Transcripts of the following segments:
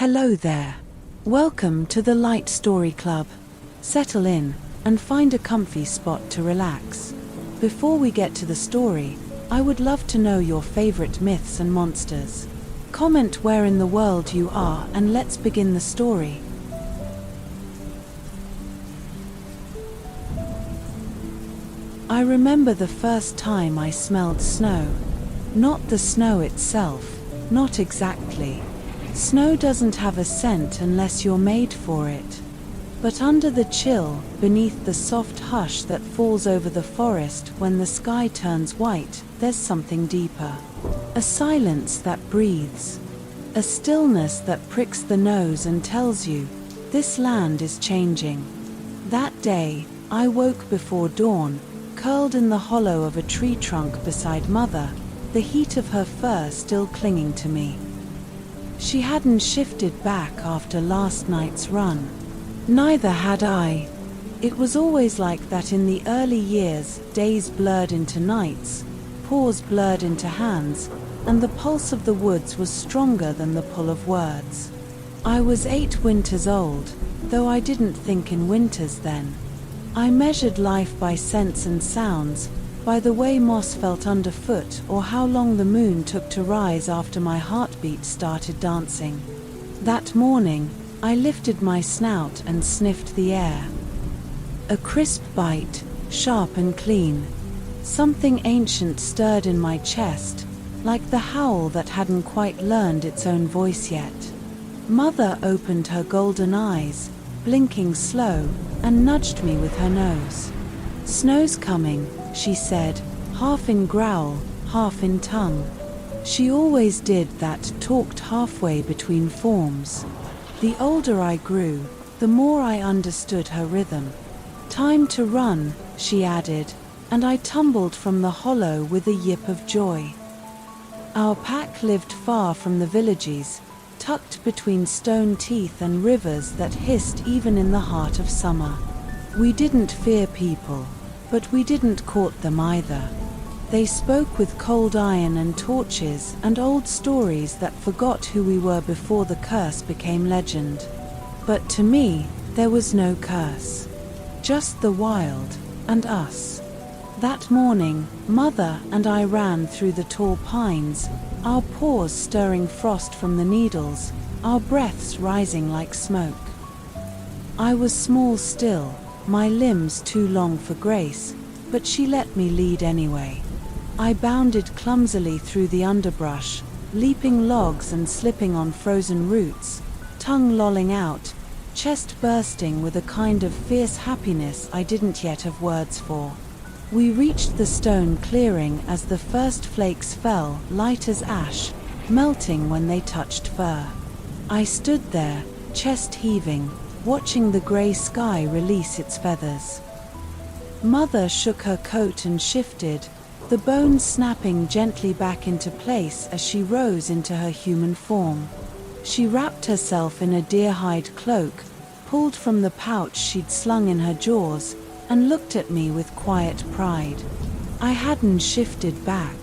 Hello there. Welcome to the Light Story Club. Settle in and find a comfy spot to relax. Before we get to the story, I would love to know your favorite myths and monsters. Comment where in the world you are and let's begin the story. I remember the first time I smelled snow. Not the snow itself, not exactly. Snow doesn't have a scent unless you're made for it. But under the chill, beneath the soft hush that falls over the forest when the sky turns white, there's something deeper. A silence that breathes. A stillness that pricks the nose and tells you, this land is changing. That day, I woke before dawn, curled in the hollow of a tree trunk beside Mother, the heat of her fur still clinging to me. She hadn't shifted back after last night's run. Neither had I. It was always like that in the early years, days blurred into nights, paws blurred into hands, and the pulse of the woods was stronger than the pull of words. I was 8 winters old, though I didn't think in winters then. I measured life by scents and sounds, by the way moss felt underfoot or how long the moon took to rise after my heartbeat started dancing. That morning, I lifted my snout and sniffed the air. A crisp bite, sharp and clean. Something ancient stirred in my chest, like the howl that hadn't quite learned its own voice yet. Mother opened her golden eyes, blinking slow, and nudged me with her nose. "Snow's coming," she said, half in growl, half in tongue. She always did that, talked halfway between forms. The older I grew, the more I understood her rhythm. "Time to run," she added, and I tumbled from the hollow with a yip of joy. Our pack lived far from the villages, tucked between stone teeth and rivers that hissed even in the heart of summer. We didn't fear people, but we didn't court them either. They spoke with cold iron and torches and old stories that forgot who we were before the curse became legend. But to me, there was no curse. Just the wild, and us. That morning, Mother and I ran through the tall pines, our paws stirring frost from the needles, our breaths rising like smoke. I was small still, my limbs too long for grace, but she let me lead anyway. I bounded clumsily through the underbrush, leaping logs and slipping on frozen roots, tongue lolling out, chest bursting with a kind of fierce happiness I didn't yet have words for. We reached the stone clearing as the first flakes fell, light as ash, melting when they touched fur. I stood there, chest heaving, watching the grey sky release its feathers. Mother shook her coat and shifted, the bones snapping gently back into place as she rose into her human form. She wrapped herself in a deer-hide cloak, pulled from the pouch she'd slung in her jaws, and looked at me with quiet pride. I hadn't shifted back.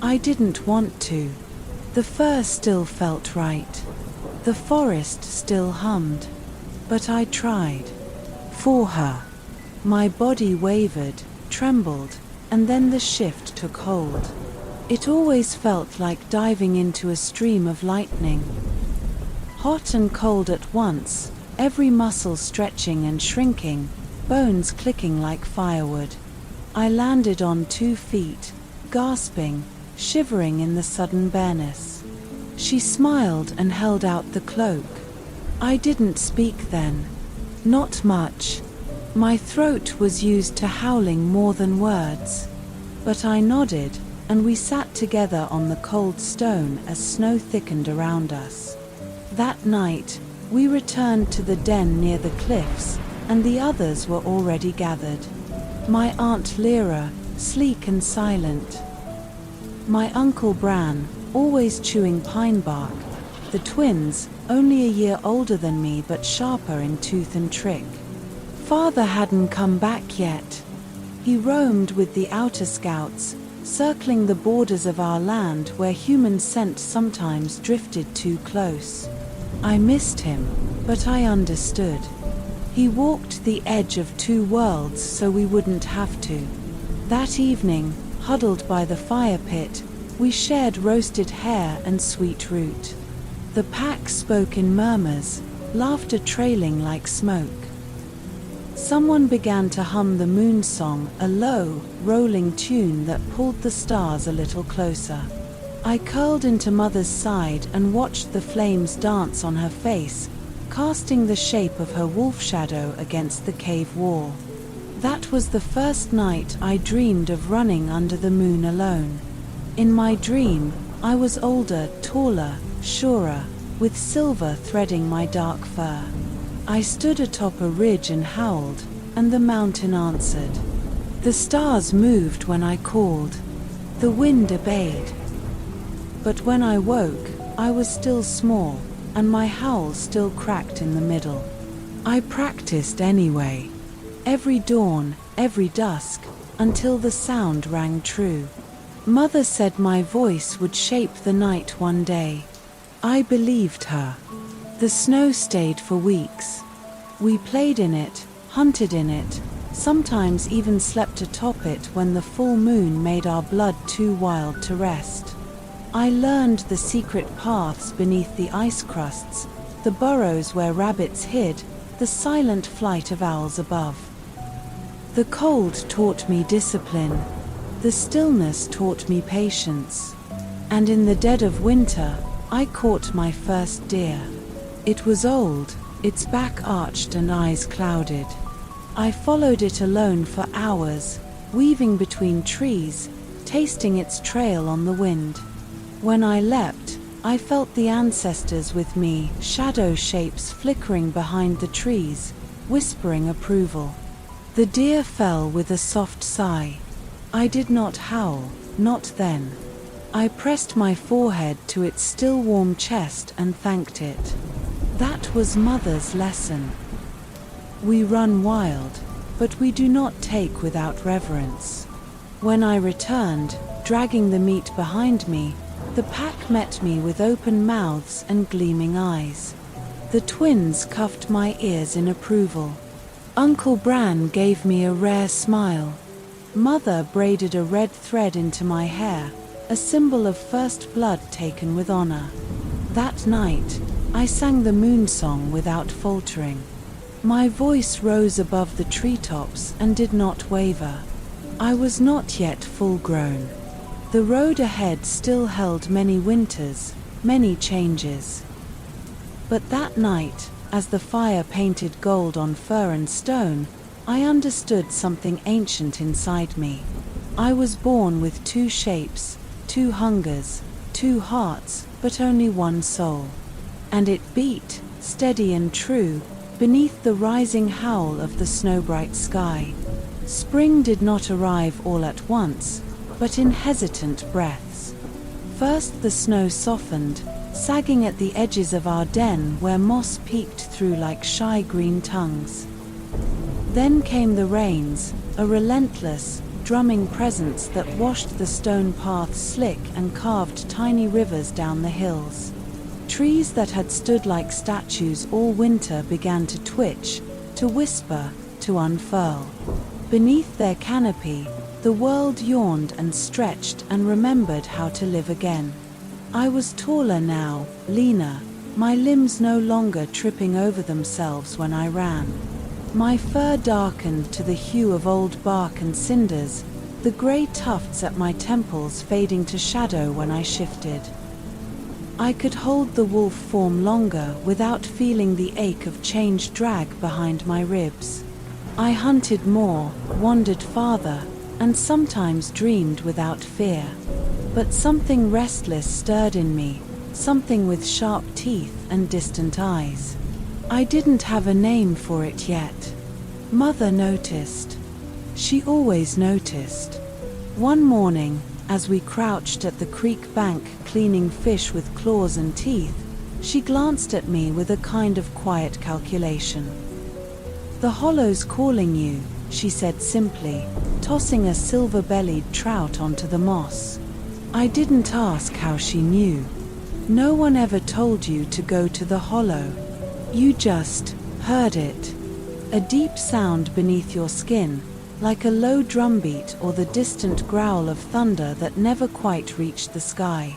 I didn't want to. The fur still felt right. The forest still hummed. But I tried. For her. My body wavered, trembled, and then the shift took hold. It always felt like diving into a stream of lightning. Hot and cold at once, every muscle stretching and shrinking, bones clicking like firewood. I landed on 2 feet, gasping, shivering in the sudden bareness. She smiled and held out the cloak. I didn't speak then. Not much. My throat was used to howling more than words. But I nodded, and we sat together on the cold stone as snow thickened around us. That night, we returned to the den near the cliffs, and the others were already gathered. My Aunt Lyra, sleek and silent. My Uncle Bran, always chewing pine bark. The twins, only a year older than me but sharper in tooth and trick. Father hadn't come back yet. He roamed with the outer scouts, circling the borders of our land where human scent sometimes drifted too close. I missed him, but I understood. He walked the edge of two worlds so we wouldn't have to. That evening, huddled by the fire pit, we shared roasted hare and sweet root. The pack spoke in murmurs, laughter trailing like smoke. Someone began to hum the moon song, a low, rolling tune that pulled the stars a little closer. I curled into Mother's side and watched the flames dance on her face, casting the shape of her wolf shadow against the cave wall. That was the first night I dreamed of running under the moon alone. In my dream, I was older, taller, surer, with silver threading my dark fur. I stood atop a ridge and howled, and the mountain answered. The stars moved when I called. The wind obeyed. But when I woke, I was still small, and my howl still cracked in the middle. I practiced anyway. Every dawn, every dusk, until the sound rang true. Mother said my voice would shape the night one day. I believed her. The snow stayed for weeks. We played in it, hunted in it, sometimes even slept atop it when the full moon made our blood too wild to rest. I learned the secret paths beneath the ice crusts, the burrows where rabbits hid, the silent flight of owls above. The cold taught me discipline. The stillness taught me patience. And in the dead of winter, I caught my first deer. It was old, its back arched and eyes clouded. I followed it alone for hours, weaving between trees, tasting its trail on the wind. When I leapt, I felt the ancestors with me, shadow shapes flickering behind the trees, whispering approval. The deer fell with a soft sigh. I did not howl, not then. I pressed my forehead to its still warm chest and thanked it. That was Mother's lesson. We run wild, but we do not take without reverence. When I returned, dragging the meat behind me, the pack met me with open mouths and gleaming eyes. The twins cuffed my ears in approval. Uncle Bran gave me a rare smile. Mother braided a red thread into my hair, a symbol of first blood taken with honor. That night, I sang the moon song without faltering. My voice rose above the treetops and did not waver. I was not yet full grown. The road ahead still held many winters, many changes. But that night, as the fire painted gold on fur and stone, I understood something ancient inside me. I was born with two shapes, two hungers, two hearts, but only one soul. And it beat, steady and true, beneath the rising howl of the snow-bright sky. Spring did not arrive all at once, but in hesitant breaths. First the snow softened, sagging at the edges of our den where moss peeked through like shy green tongues. Then came the rains, a relentless, drumming presence that washed the stone paths slick and carved tiny rivers down the hills. Trees that had stood like statues all winter began to twitch, to whisper, to unfurl. Beneath their canopy, the world yawned and stretched and remembered how to live again. I was taller now, leaner, my limbs no longer tripping over themselves when I ran. My fur darkened to the hue of old bark and cinders, the grey tufts at my temples fading to shadow when I shifted. I could hold the wolf form longer without feeling the ache of change drag behind my ribs. I hunted more, wandered farther, and sometimes dreamed without fear. But something restless stirred in me, something with sharp teeth and distant eyes. I didn't have a name for it yet. Mother noticed. She always noticed. One morning, as we crouched at the creek bank cleaning fish with claws and teeth, she glanced at me with a kind of quiet calculation. "The hollow's calling you," she said simply, tossing a silver-bellied trout onto the moss. I didn't ask how she knew. No one ever told you to go to the hollow. You just heard it. A deep sound beneath your skin, like a low drumbeat or the distant growl of thunder that never quite reached the sky.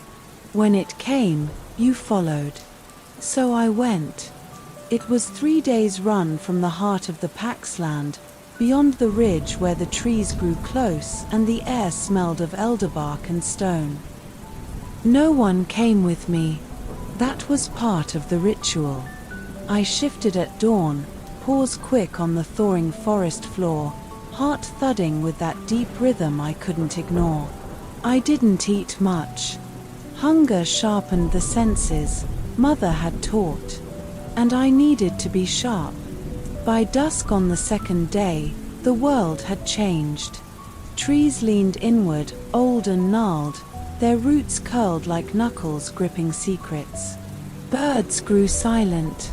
When it came, you followed. So I went. It was 3 days' run from the heart of the Paxland, beyond the ridge where the trees grew close and the air smelled of elderbark and stone. No one came with me. That was part of the ritual. I shifted at dawn, paws quick on the thawing forest floor, heart thudding with that deep rhythm I couldn't ignore. I didn't eat much. Hunger sharpened the senses, Mother had taught. And I needed to be sharp. By dusk on the second day, the world had changed. Trees leaned inward, old and gnarled, their roots curled like knuckles gripping secrets. Birds grew silent.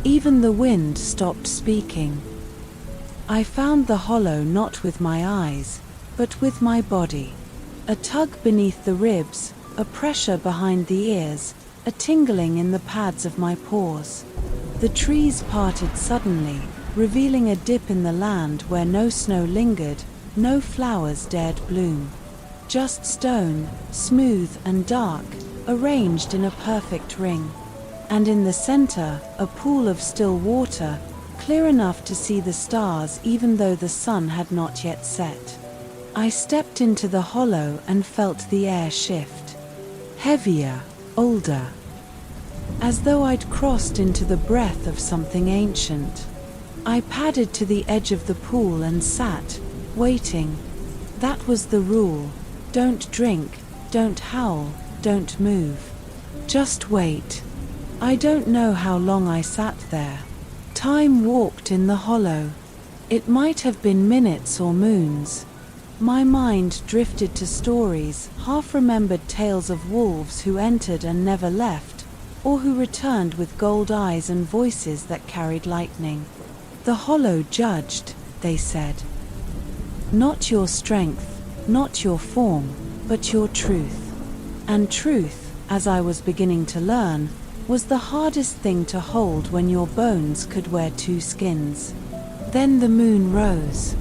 Even the wind stopped speaking. I found the hollow not with my eyes, but with my body. A tug beneath the ribs, a pressure behind the ears, a tingling in the pads of my paws. The trees parted suddenly, revealing a dip in the land where no snow lingered, no flowers dared bloom. Just stone, smooth and dark, arranged in a perfect ring. And in the center, a pool of still water, clear enough to see the stars even though the sun had not yet set. I stepped into the hollow and felt the air shift. Heavier, older. As though I'd crossed into the breath of something ancient. I padded to the edge of the pool and sat, waiting. That was the rule. Don't drink, don't howl, don't move. Just wait. I don't know how long I sat there. Time walked in the hollow. It might have been minutes or moons. My mind drifted to stories, half-remembered tales of wolves who entered and never left, or who returned with gold eyes and voices that carried lightning. The hollow judged, they said. Not your strength, not your form, but your truth. And truth, as I was beginning to learn, was the hardest thing to hold when your bones could wear two skins. Then the moon rose.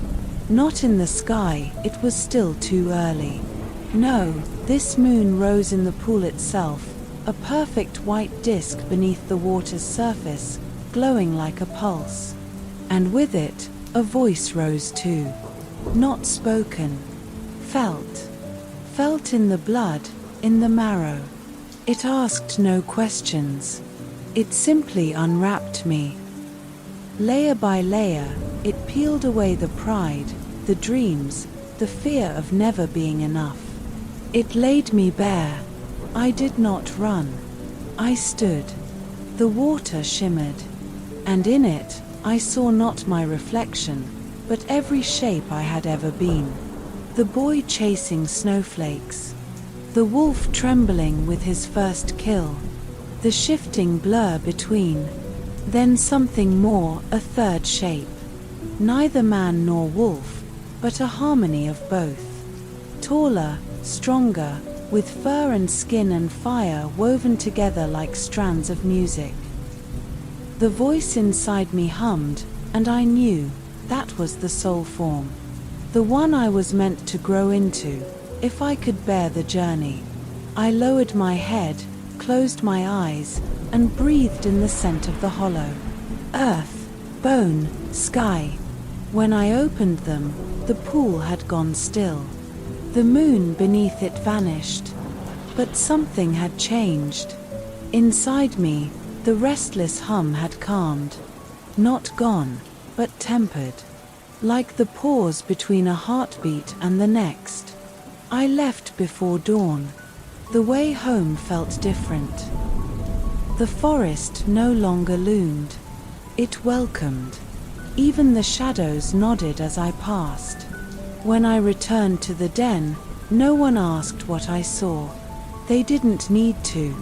Not in the sky, it was still too early. No, this moon rose in the pool itself, a perfect white disk beneath the water's surface, glowing like a pulse. And with it, a voice rose too. Not spoken. Felt. Felt in the blood, in the marrow. It asked no questions. It simply unwrapped me. Layer by layer, it peeled away the pride, the dreams, the fear of never being enough. It laid me bare. I did not run. I stood. The water shimmered. And in it, I saw not my reflection, but every shape I had ever been. The boy chasing snowflakes. The wolf trembling with his first kill. The shifting blur between. Then something more, a third shape. Neither man nor wolf, but a harmony of both. Taller, stronger, with fur and skin and fire woven together like strands of music. The voice inside me hummed, and I knew that was the soul form. The one I was meant to grow into, if I could bear the journey. I lowered my head, closed my eyes, and breathed in the scent of the hollow. Earth, bone, sky. When I opened them, the pool had gone still. The moon beneath it vanished. But something had changed. Inside me, the restless hum had calmed. Not gone, but tempered. Like the pause between a heartbeat and the next. I left before dawn. The way home felt different. The forest no longer loomed. It welcomed. Even the shadows nodded as I passed. When I returned to the den, no one asked what I saw. They didn't need to.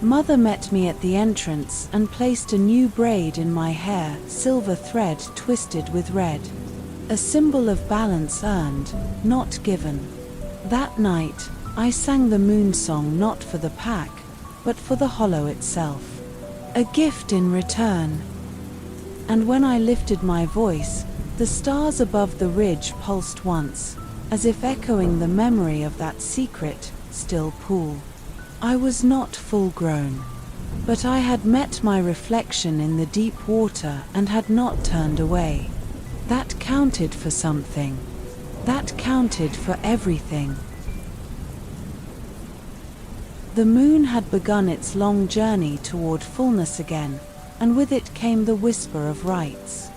Mother met me at the entrance and placed a new braid in my hair, silver thread twisted with red. A symbol of balance earned, not given. That night, I sang the moon song not for the pack, but for the hollow itself. A gift in return. And when I lifted my voice, the stars above the ridge pulsed once, as if echoing the memory of that secret, still pool. I was not full grown, but I had met my reflection in the deep water and had not turned away. That counted for something. That counted for everything. The moon had begun its long journey toward fullness again, and with it came the whisper of rites.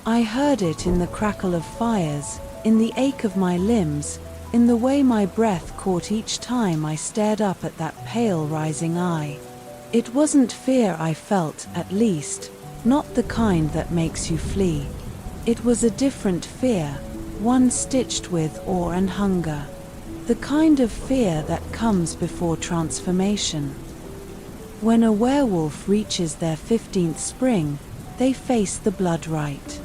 I heard it in the crackle of fires, in the ache of my limbs, in the way my breath caught each time I stared up at that pale rising eye. It wasn't fear I felt, at least, not the kind that makes you flee. It was a different fear, one stitched with awe and hunger. The kind of fear that comes before transformation. When a werewolf reaches their 15th spring, they face the blood rite.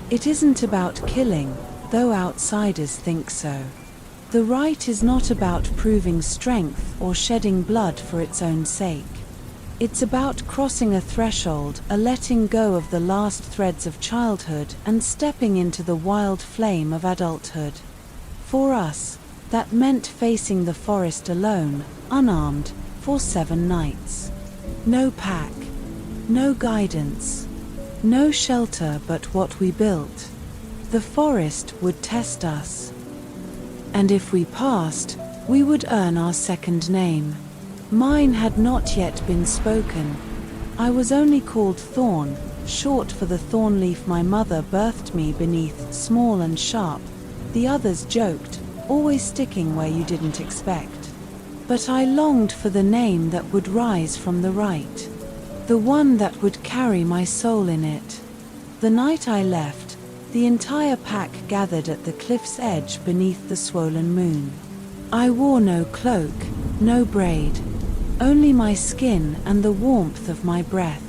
It isn't about killing, though outsiders think so. The rite is not about proving strength or shedding blood for its own sake. It's about crossing a threshold, a letting go of the last threads of childhood and stepping into the wild flame of adulthood. For us, that meant facing the forest alone, unarmed, for 7 nights. No pack, no guidance, no shelter but what we built. The forest would test us. And if we passed, we would earn our second name. Mine had not yet been spoken. I was only called Thorn, short for the thorn leaf my mother birthed me beneath, small and sharp. The others joked, always sticking where you didn't expect. But I longed for the name that would rise from the right. The one that would carry my soul in it. The night I left, the entire pack gathered at the cliff's edge beneath the swollen moon. I wore no cloak, no braid, only my skin and the warmth of my breath.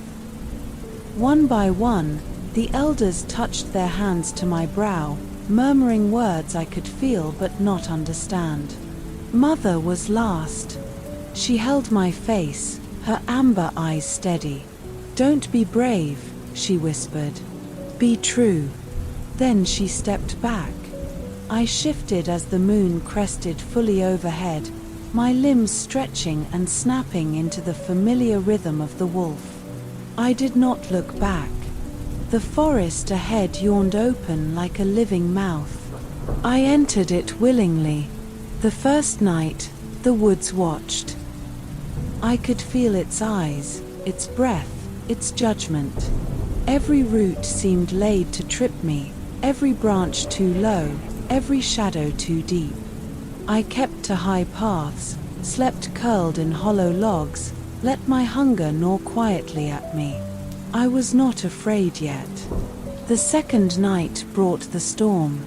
One by one, the elders touched their hands to my brow, murmuring words I could feel but not understand. Mother was last. She held my face, her amber eyes steady. "Don't be brave," she whispered. "Be true." Then she stepped back. I shifted as the moon crested fully overhead, my limbs stretching and snapping into the familiar rhythm of the wolf. I did not look back. The forest ahead yawned open like a living mouth. I entered it willingly. The first night, the woods watched. I could feel its eyes, its breath, its judgment. Every root seemed laid to trip me, every branch too low, every shadow too deep. I kept to high paths, slept curled in hollow logs, let my hunger gnaw quietly at me. I was not afraid yet. The second night brought the storm.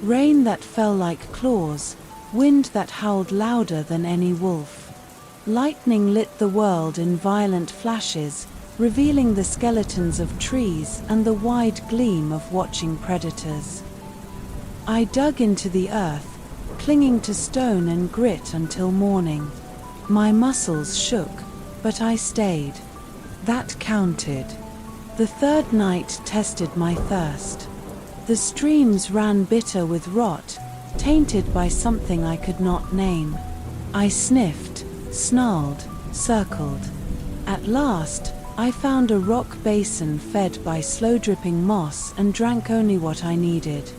Rain that fell like claws, wind that howled louder than any wolf. Lightning lit the world in violent flashes, revealing the skeletons of trees and the wide gleam of watching predators. I dug into the earth, clinging to stone and grit until morning. My muscles shook, but I stayed. That counted. The third night tested my thirst. The streams ran bitter with rot, tainted by something I could not name. I sniffed, snarled, circled. At last, I found a rock basin fed by slow-dripping moss and drank only what I needed.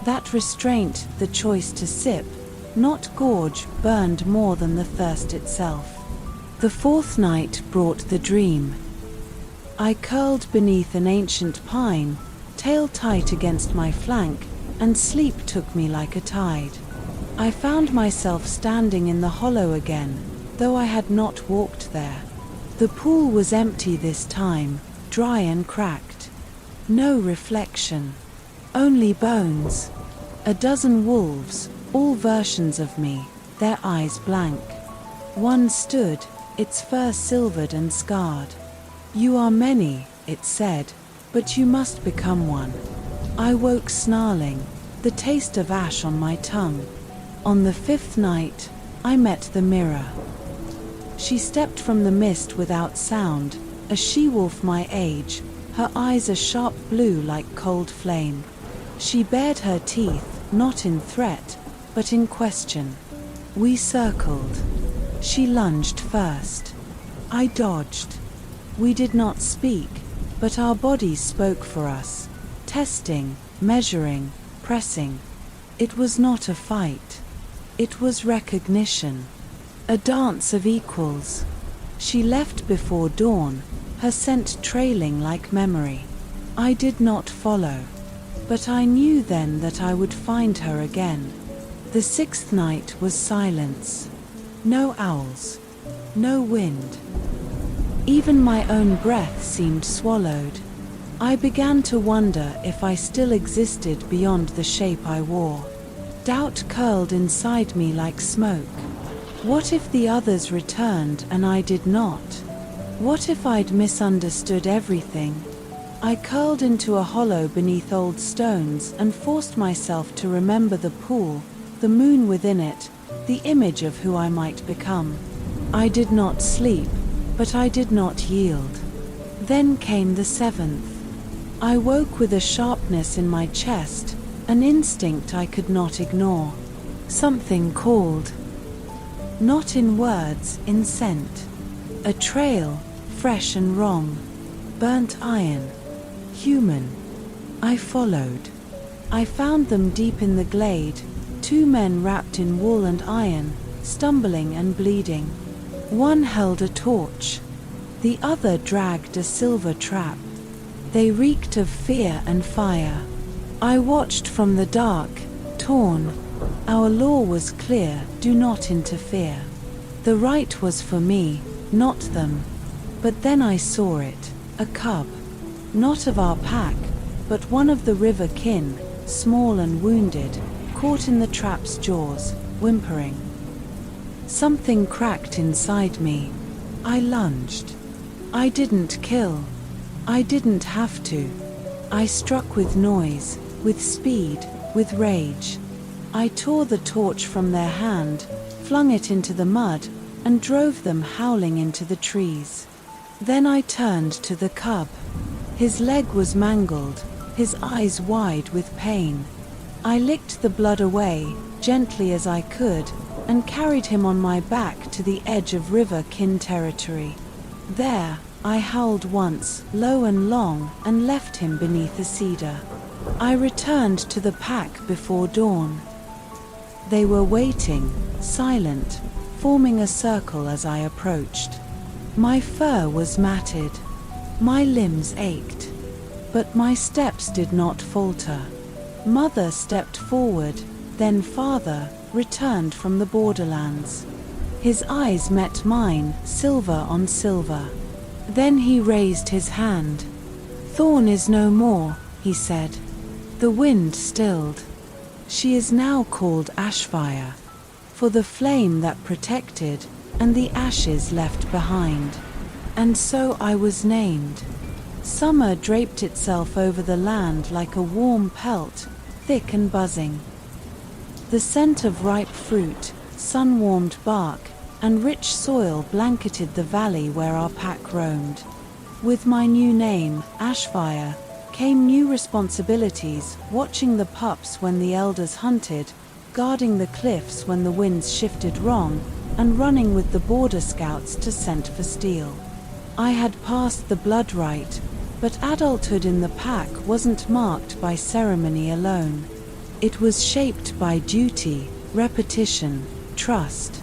That restraint, the choice to sip, not gorge, burned more than the thirst itself. The fourth night brought the dream. I curled beneath an ancient pine, tail tight against my flank, and sleep took me like a tide. I found myself standing in the hollow again, though I had not walked there. The pool was empty this time, dry and cracked. No reflection. Only bones. A dozen wolves, all versions of me, their eyes blank. One stood, its fur silvered and scarred. "You are many," it said, "but you must become one." I woke snarling, the taste of ash on my tongue. On the fifth night, I met the mirror. She stepped from the mist without sound, a she-wolf my age, her eyes a sharp blue like cold flame. She bared her teeth, not in threat, but in question. We circled. She lunged first. I dodged. We did not speak, but our bodies spoke for us. Testing, measuring, pressing. It was not a fight. It was recognition. A dance of equals. She left before dawn, her scent trailing like memory. I did not follow. But I knew then that I would find her again. The sixth night was silence. No owls. No wind. Even my own breath seemed swallowed. I began to wonder if I still existed beyond the shape I wore. Doubt curled inside me like smoke. What if the others returned and I did not? What if I'd misunderstood everything? I curled into a hollow beneath old stones and forced myself to remember the pool, the moon within it, the image of who I might become. I did not sleep, but I did not yield. Then came the seventh. I woke with a sharpness in my chest, an instinct I could not ignore. Something called. Not in words, in scent. A trail, fresh and wrong. Burnt iron. Human. I followed. I found them deep in the glade, two men wrapped in wool and iron, stumbling and bleeding. One held a torch. The other dragged a silver trap. They reeked of fear and fire. I watched from the dark, torn. Our law was clear, do not interfere. The right was for me, not them. But then I saw it, a cub. Not of our pack, but one of the river kin, small and wounded, caught in the trap's jaws, whimpering. Something cracked inside me. I lunged. I didn't kill. I didn't have to. I struck with noise, with speed, with rage. I tore the torch from their hand, flung it into the mud, and drove them howling into the trees. Then I turned to the cub. His leg was mangled, his eyes wide with pain. I licked the blood away, gently as I could, and carried him on my back to the edge of river kin territory. There, I howled once, low and long, and left him beneath a cedar. I returned to the pack before dawn. They were waiting, silent, forming a circle as I approached. My fur was matted. My limbs ached. But my steps did not falter. Mother stepped forward, then father returned from the borderlands. His eyes met mine, silver on silver. Then he raised his hand. "Thorn is no more," he said. The wind stilled. She is now called Ashfire, for the flame that protected and the ashes left behind. And so I was named. Summer draped itself over the land like a warm pelt, thick and buzzing. The scent of ripe fruit, sun-warmed bark, and rich soil blanketed the valley where our pack roamed. With my new name, Ashfire, came new responsibilities, watching the pups when the elders hunted, guarding the cliffs when the winds shifted wrong, and running with the border scouts to scent for steel. I had passed the blood rite, but adulthood in the pack wasn't marked by ceremony alone. It was shaped by duty, repetition, trust.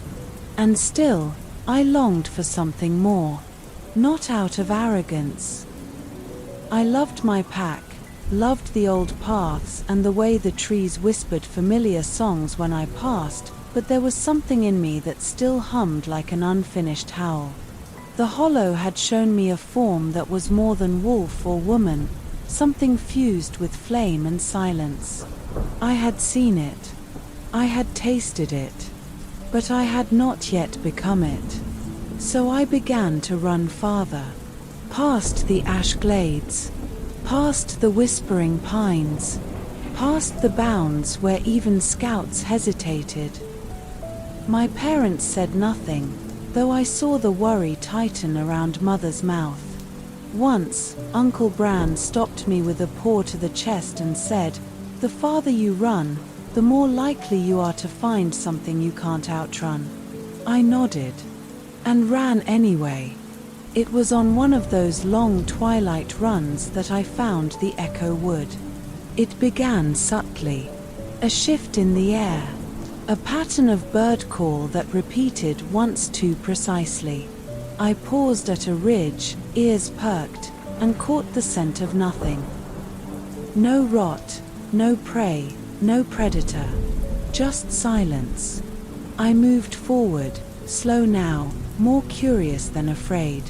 And still, I longed for something more, not out of arrogance. I loved my pack, loved the old paths and the way the trees whispered familiar songs when I passed, but there was something in me that still hummed like an unfinished howl. The hollow had shown me a form that was more than wolf or woman, something fused with flame and silence. I had seen it. I had tasted it. But I had not yet become it. So I began to run farther. Past the ash glades, past the whispering pines, past the bounds where even scouts hesitated. My parents said nothing, though I saw the worry tighten around Mother's mouth. Once, Uncle Bran stopped me with a paw to the chest and said, "The farther you run, the more likely you are to find something you can't outrun." I nodded and ran anyway. It was on one of those long twilight runs that I found the echo wood. It began subtly, a shift in the air, a pattern of bird call that repeated once too precisely. I paused at a ridge, ears perked, and caught the scent of nothing. No rot, no prey, no predator, just silence. I moved forward, slow now, more curious than afraid.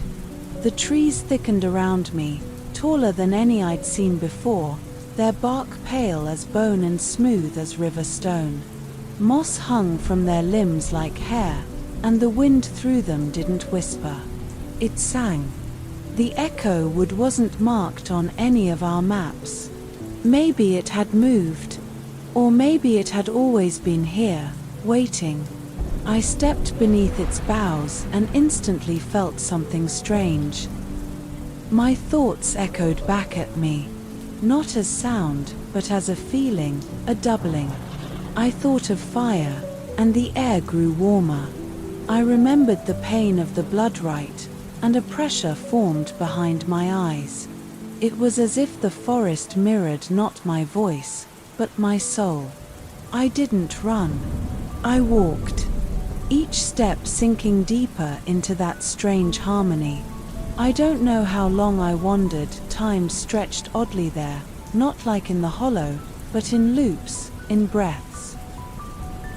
The trees thickened around me, taller than any I'd seen before, their bark pale as bone and smooth as river stone. Moss hung from their limbs like hair, and the wind through them didn't whisper. It sang. The echo wood wasn't marked on any of our maps. Maybe it had moved, or maybe it had always been here, waiting. I stepped beneath its boughs and instantly felt something strange. My thoughts echoed back at me, not as sound, but as a feeling, a doubling. I thought of fire, and the air grew warmer. I remembered the pain of the blood rite, and a pressure formed behind my eyes. It was as if the forest mirrored not my voice, but my soul. I didn't run. I walked, each step sinking deeper into that strange harmony. I don't know how long I wandered. Time stretched oddly there, not like in the hollow, but in loops, in breaths.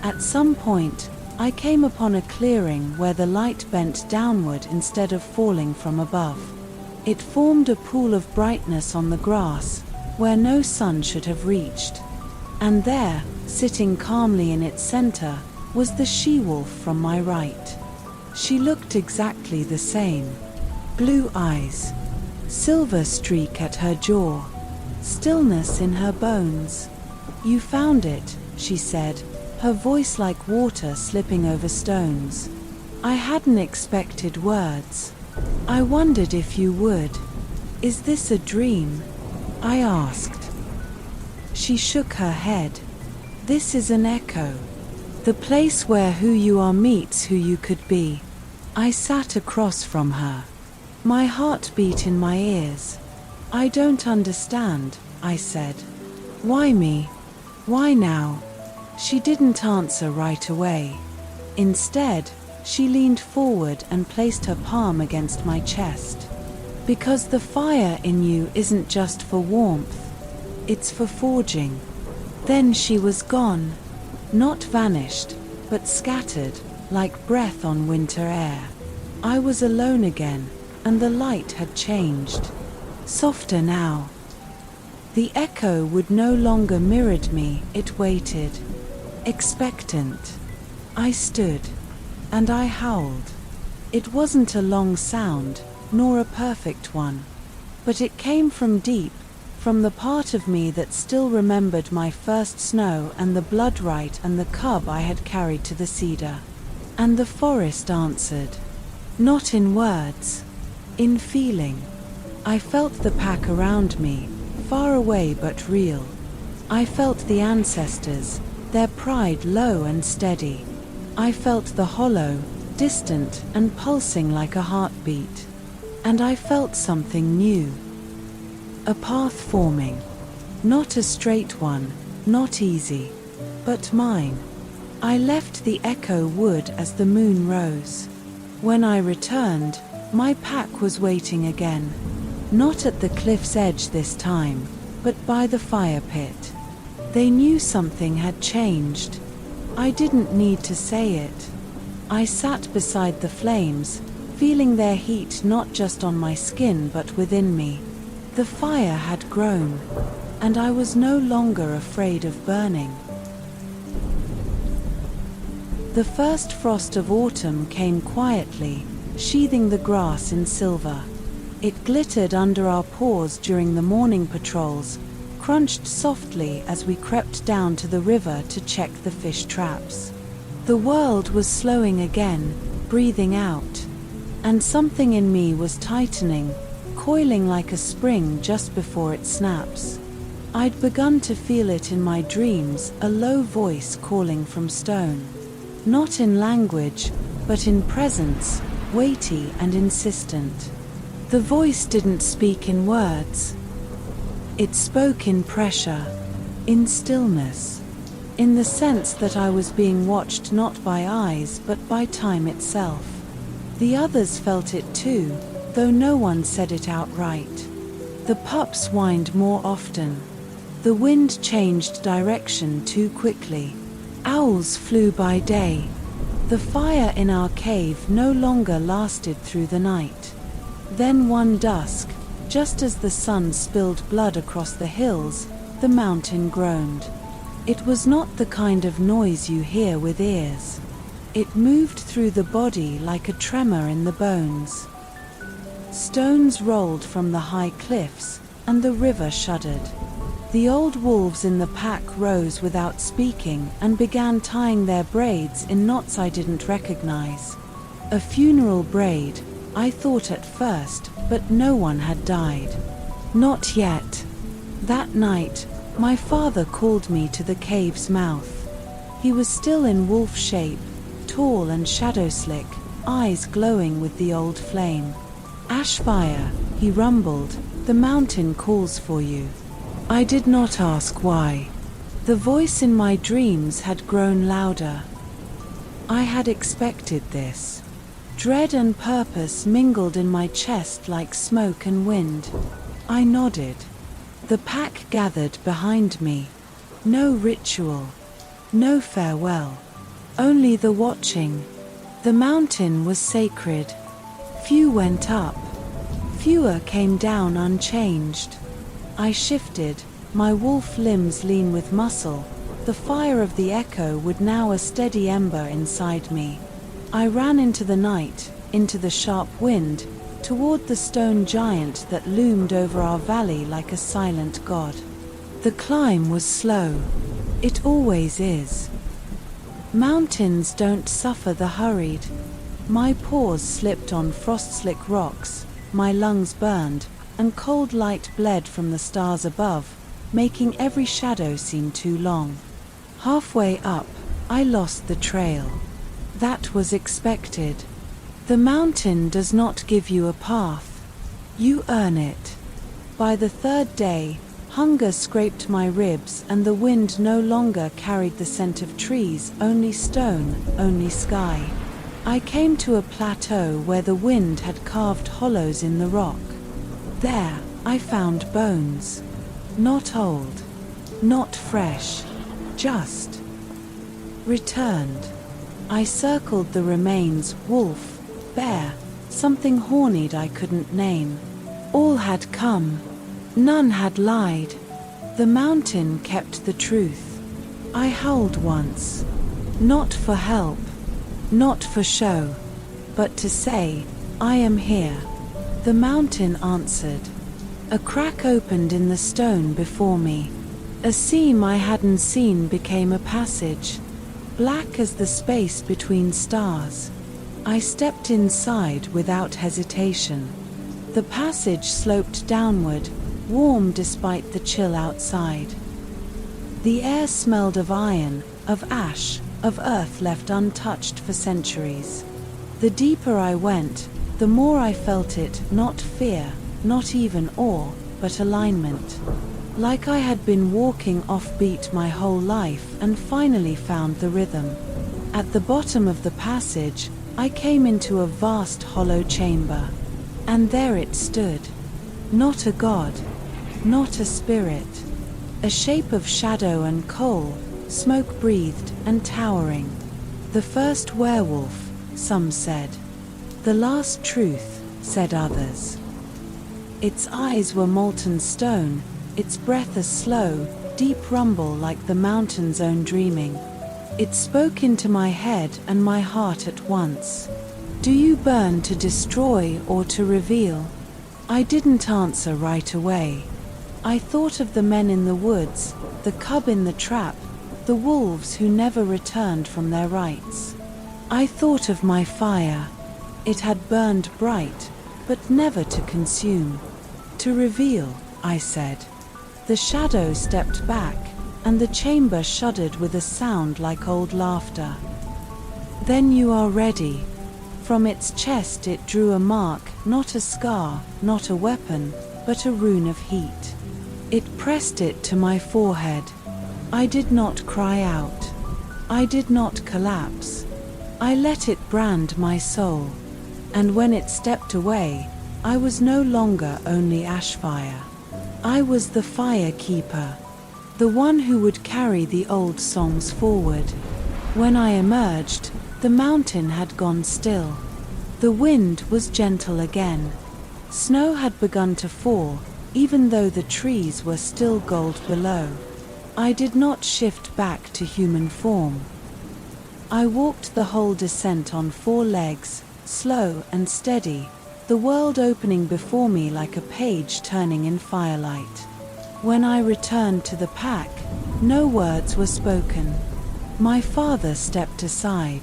At some point, I came upon a clearing where the light bent downward instead of falling from above. It formed a pool of brightness on the grass, where no sun should have reached. And there, sitting calmly in its center, was the she-wolf from my right. She looked exactly the same. Blue eyes, silver streak at her jaw, stillness in her bones. "You found it," she said, her voice like water slipping over stones. I hadn't expected words. "I wondered if you would. Is this a dream?" I asked. She shook her head. "This is an echo. The place where who you are meets who you could be." I sat across from her, my heart beat in my ears. "I don't understand," I said. "Why me? Why now?" She didn't answer right away. Instead, she leaned forward and placed her palm against my chest. "Because the fire in you isn't just for warmth, it's for forging." Then she was gone. Not vanished, but scattered, like breath on winter air. I was alone again, and the light had changed. Softer now. The echo would no longer mirrored me, it waited. Expectant. I stood, and I howled. It wasn't a long sound, nor a perfect one, but it came from deep, from the part of me that still remembered my first snow and the blood rite and the cub I had carried to the cedar. And the forest answered. Not in words, in feeling. I felt the pack around me, far away but real. I felt the ancestors, their pride low and steady. I felt the hollow, distant and pulsing like a heartbeat. And I felt something new. A path forming. Not a straight one, not easy, but mine. I left the echo wood as the moon rose. When I returned, my pack was waiting again. Not at the cliff's edge this time, but by the fire pit. They knew something had changed. I didn't need to say it. I sat beside the flames, feeling their heat not just on my skin but within me. The fire had grown, and I was no longer afraid of burning. The first frost of autumn came quietly, sheathing the grass in silver. It glittered under our paws during the morning patrols, crunched softly as we crept down to the river to check the fish traps. The world was slowing again, breathing out. And something in me was tightening, coiling like a spring just before it snaps. I'd begun to feel it in my dreams, a low voice calling from stone. Not in language, but in presence, weighty and insistent. The voice didn't speak in words. It spoke in pressure, in stillness, in the sense that I was being watched not by eyes but by time itself. The others felt it too, though no one said it outright. The pups whined more often. The wind changed direction too quickly. Owls flew by day. The fire in our cave no longer lasted through the night. Then one dusk, just as the sun spilled blood across the hills, the mountain groaned. It was not the kind of noise you hear with ears. It moved through the body like a tremor in the bones. Stones rolled from the high cliffs, and the river shuddered. The old wolves in the pack rose without speaking and began tying their braids in knots I didn't recognize. A funeral braid, I thought at first, but no one had died. Not yet. That night, my father called me to the cave's mouth. He was still in wolf shape, tall and shadow-slick, eyes glowing with the old flame. "Ashfire," he rumbled, "the mountain calls for you." I did not ask why. The voice in my dreams had grown louder. I had expected this. Dread and purpose mingled in my chest like smoke and wind. I nodded. The pack gathered behind me. No ritual. No farewell. Only the watching. The mountain was sacred. Few went up. Fewer came down unchanged. I shifted, my wolf limbs lean with muscle. The fire of the echo would now a steady ember inside me. I ran into the night, into the sharp wind, toward the stone giant that loomed over our valley like a silent god. The climb was slow. It always is. Mountains don't suffer the hurried. My paws slipped on frost-slick rocks, my lungs burned, and cold light bled from the stars above, making every shadow seem too long. Halfway up, I lost the trail. That was expected. The mountain does not give you a path. You earn it. By the third day, hunger scraped my ribs and the wind no longer carried the scent of trees, only stone, only sky. I came to a plateau where the wind had carved hollows in the rock. There, I found bones. Not old. Not fresh. Just returned. I circled the remains, wolf, bear, something horned I couldn't name. All had come. None had lied. The mountain kept the truth. I howled once. Not for help. Not for show. But to say, I am here. The mountain answered. A crack opened in the stone before me. A seam I hadn't seen became a passage, black as the space between stars. I stepped inside without hesitation. The passage sloped downward, warm despite the chill outside. The air smelled of iron, of ash, of earth left untouched for centuries. The deeper I went, the more I felt it, not fear, not even awe, but alignment. Like I had been walking offbeat my whole life and finally found the rhythm. At the bottom of the passage, I came into a vast hollow chamber. And there it stood. Not a god, not a spirit. A shape of shadow and coal, smoke-breathed and towering. The first werewolf, some said. The last truth, said others. Its eyes were molten stone, its breath a slow, deep rumble like the mountain's own dreaming. It spoke into my head and my heart at once. Do you burn to destroy or to reveal? I didn't answer right away. I thought of the men in the woods, the cub in the trap, the wolves who never returned from their rites. I thought of my fire. It had burned bright, but never to consume. To reveal, I said. The shadow stepped back, and the chamber shuddered with a sound like old laughter. Then you are ready. From its chest it drew a mark, not a scar, not a weapon, but a rune of heat. It pressed it to my forehead. I did not cry out. I did not collapse. I let it brand my soul. And when it stepped away, I was no longer only ashfire. I was the fire keeper, the one who would carry the old songs forward. When I emerged, the mountain had gone still. The wind was gentle again. Snow had begun to fall, even though the trees were still gold below. I did not shift back to human form. I walked the whole descent on 4 legs, slow and steady, the world opening before me like a page turning in firelight. When I returned to the pack, no words were spoken. My father stepped aside.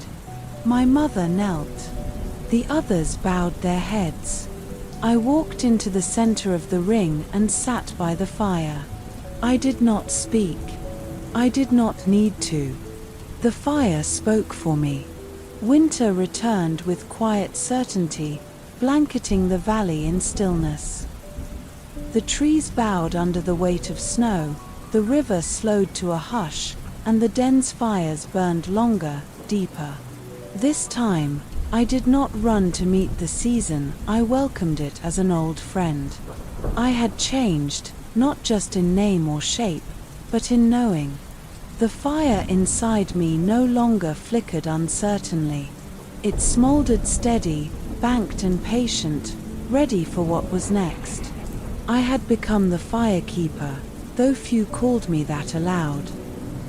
My mother knelt. The others bowed their heads. I walked into the center of the ring and sat by the fire. I did not speak. I did not need to. The fire spoke for me. Winter returned with quiet certainty, blanketing the valley in stillness. The trees bowed under the weight of snow, the river slowed to a hush, and the dense fires burned longer, deeper. This time, I did not run to meet the season, I welcomed it as an old friend. I had changed, not just in name or shape, but in knowing. The fire inside me no longer flickered uncertainly. It smoldered steady, banked and patient, ready for what was next. I had become the firekeeper, though few called me that aloud.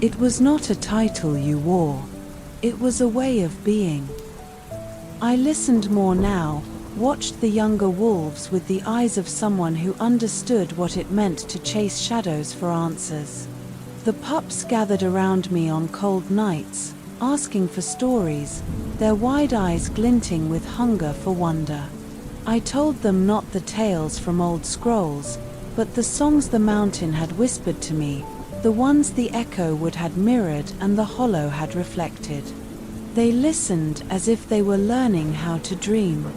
It was not a title you wore. It was a way of being. I listened more now, watched the younger wolves with the eyes of someone who understood what it meant to chase shadows for answers. The pups gathered around me on cold nights, asking for stories, their wide eyes glinting with hunger for wonder. I told them not the tales from old scrolls, but the songs the mountain had whispered to me, the ones the echo wood had mirrored and the hollow had reflected. They listened as if they were learning how to dream.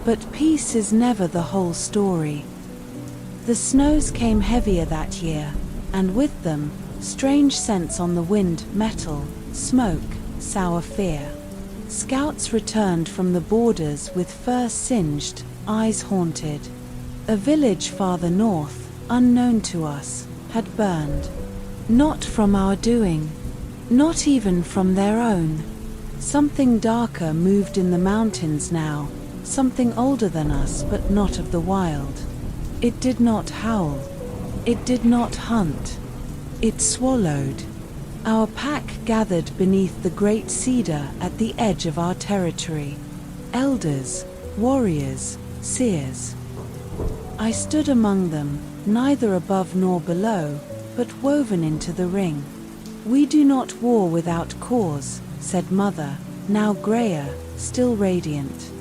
But peace is never the whole story. The snows came heavier that year, and with them, strange scents on the wind, metal, smoke, sour fear. Scouts returned from the borders with fur singed, eyes haunted. A village farther north, unknown to us, had burned. Not from our doing, not even from their own. Something darker moved in the mountains now, something older than us but not of the wild. It did not howl. It did not hunt. It swallowed. Our pack gathered beneath the great cedar at the edge of our territory. Elders, warriors, seers. I stood among them, neither above nor below, but woven into the ring. We do not war without cause, said Mother, now grayer, still radiant.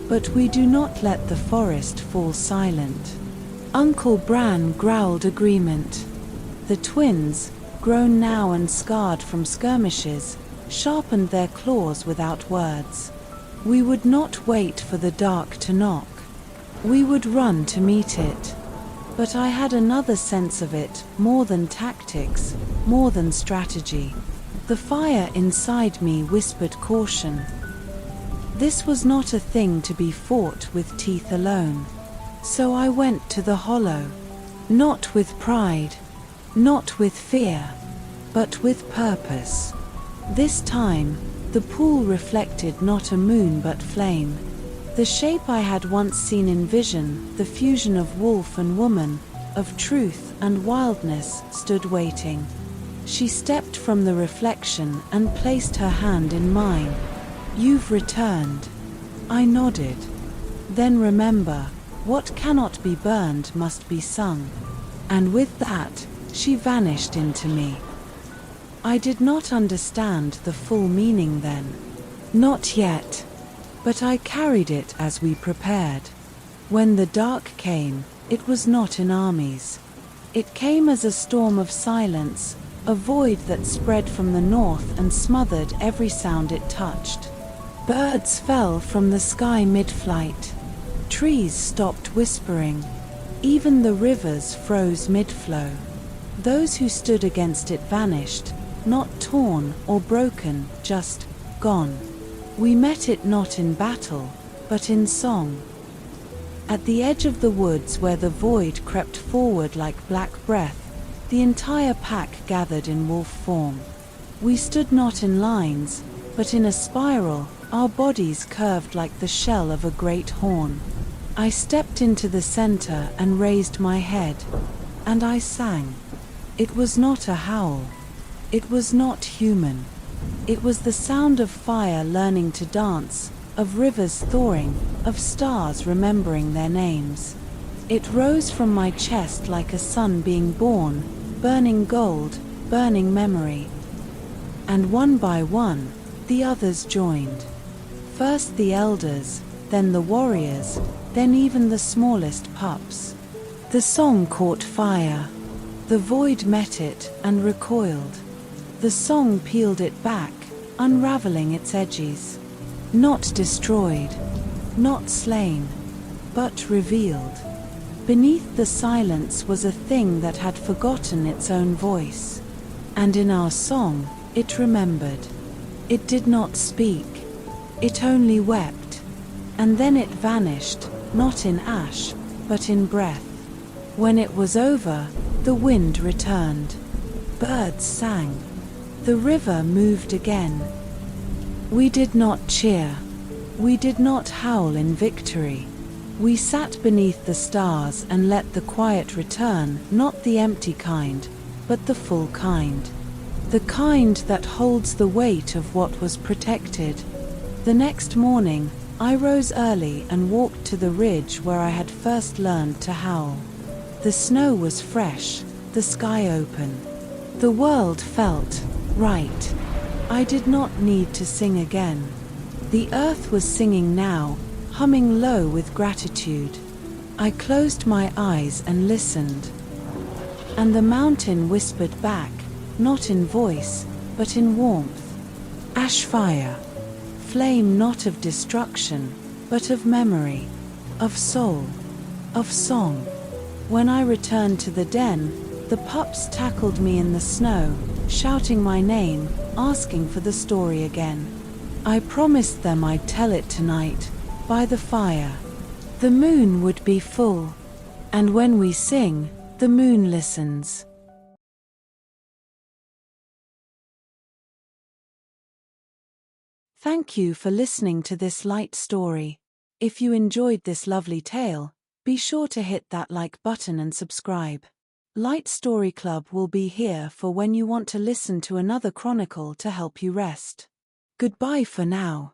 But we do not let the forest fall silent. Uncle Bran growled agreement. The twins, grown now and scarred from skirmishes, sharpened their claws without words. We would not wait for the dark to knock. We would run to meet it. But I had another sense of it, more than tactics, more than strategy. The fire inside me whispered caution. This was not a thing to be fought with teeth alone. So I went to the hollow. Not with pride, not with fear, but with purpose. This time, the pool reflected not a moon but flame. The shape I had once seen in vision, the fusion of wolf and woman, of truth and wildness, stood waiting. She stepped from the reflection and placed her hand in mine. You've returned. I nodded. Then remember, what cannot be burned must be sung. And with that, she vanished into me. I did not understand the full meaning then. Not yet. But I carried it as we prepared. When the dark came, it was not in armies. It came as a storm of silence, a void that spread from the north and smothered every sound it touched. Birds fell from the sky mid-flight. Trees stopped whispering. Even the rivers froze mid-flow. Those who stood against it vanished, not torn or broken, just gone. We met it not in battle, but in song. At the edge of the woods where the void crept forward like black breath, the entire pack gathered in wolf form. We stood not in lines, but in a spiral, our bodies curved like the shell of a great horn. I stepped into the center and raised my head, and I sang. It was not a howl. It was not human. It was the sound of fire learning to dance, of rivers thawing, of stars remembering their names. It rose from my chest like a sun being born, burning gold, burning memory. And one by one, the others joined. First the elders, then the warriors, then even the smallest pups. The song caught fire. The void met it and recoiled. The song peeled it back, unraveling its edges. Not destroyed, not slain, but revealed. Beneath the silence was a thing that had forgotten its own voice. And in our song, it remembered. It did not speak. It only wept. And then it vanished, not in ash, but in breath. When it was over, the wind returned. Birds sang. The river moved again. We did not cheer. We did not howl in victory. We sat beneath the stars and let the quiet return, not the empty kind, but the full kind. The kind that holds the weight of what was protected. The next morning, I rose early and walked to the ridge where I had first learned to howl. The snow was fresh, the sky open. The world felt right. I did not need to sing again. The earth was singing now, humming low with gratitude. I closed my eyes and listened. And the mountain whispered back, not in voice, but in warmth. Ash fire. Flame not of destruction, but of memory, of soul, of song. When I returned to the den, the pups tackled me in the snow, shouting my name, asking for the story again. I promised them I'd tell it tonight, by the fire. The moon would be full. And when we sing, the moon listens. Thank you for listening to this light story. If you enjoyed this lovely tale, be sure to hit that like button and subscribe. Light Story Club will be here for when you want to listen to another chronicle to help you rest. Goodbye for now.